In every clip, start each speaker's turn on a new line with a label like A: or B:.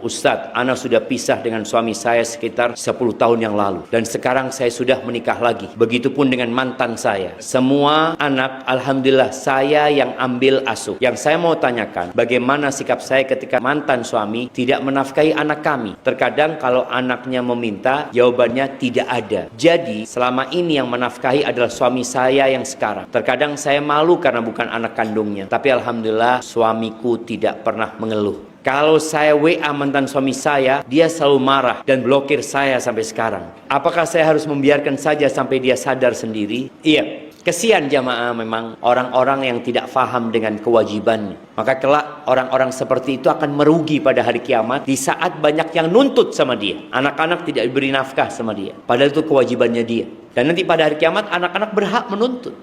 A: Ustadz, ana sudah pisah dengan suami saya sekitar 10 tahun yang lalu. Dan sekarang saya sudah menikah lagi. Begitupun dengan mantan saya. Semua anak, alhamdulillah, saya yang ambil asuh. Yang saya mau tanyakan, bagaimana sikap saya ketika mantan suami tidak menafkahi anak kami? Terkadang kalau anaknya meminta, jawabannya tidak ada. Jadi, selama ini yang menafkahi adalah suami saya yang sekarang. Terkadang saya malu karena bukan anak kandungnya. Tapi alhamdulillah, suamiku tidak pernah mengeluh. Kalau saya WA mantan suami saya, dia selalu marah dan blokir saya sampai sekarang. Apakah saya harus membiarkan saja sampai dia sadar sendiri? Iya. Kesian jamaah memang orang-orang yang tidak faham dengan kewajibannya. Maka kelak orang-orang seperti itu akan merugi pada hari kiamat di saat banyak yang nuntut sama dia. Anak-anak tidak diberi nafkah sama dia. Padahal itu kewajibannya dia. Dan nanti pada hari kiamat anak-anak berhak menuntut.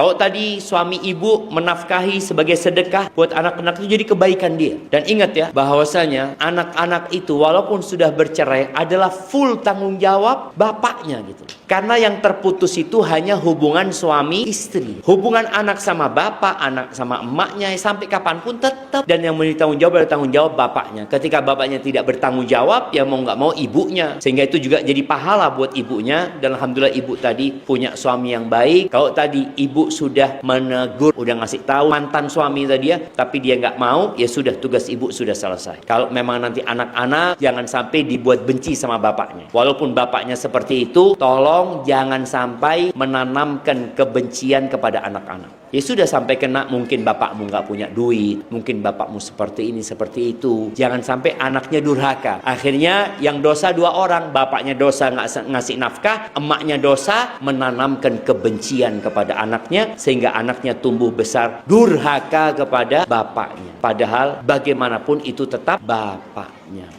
A: Kalau tadi suami ibu menafkahi sebagai sedekah buat anak-anak itu jadi kebaikan dia. Dan ingat ya, bahwasanya anak-anak itu walaupun sudah bercerai adalah full tanggung jawab bapaknya gitu. Karena yang terputus itu hanya hubungan suami istri. Hubungan anak sama bapak, anak sama emaknya sampai kapanpun tetap. Dan yang memiliki tanggung jawab adalah tanggung jawab bapaknya. Ketika bapaknya tidak bertanggung jawab, ya mau nggak mau ibunya. Sehingga itu juga jadi pahala buat ibunya. Dan alhamdulillah ibu tadi punya suami yang baik. Kalau tadi ibu sudah menegur, udah ngasih tahu mantan suami tadi ya, tapi dia nggak mau, ya sudah, tugas ibu sudah selesai. Kalau memang nanti anak-anak, jangan sampai dibuat benci sama bapaknya. Walaupun bapaknya seperti itu, tolong jangan sampai menanamkan kebencian kepada anak-anak. Ya sudah, sampai kena mungkin bapakmu nggak punya duit, mungkin bapakmu seperti ini, seperti itu. Jangan sampai anaknya durhaka. Akhirnya yang dosa dua orang, bapaknya dosa nggak ngasih nafkah, emaknya dosa menanamkan kebencian kepada anaknya, sehingga anaknya tumbuh besar durhaka kepada bapaknya. Padahal bagaimanapun itu tetap bapaknya.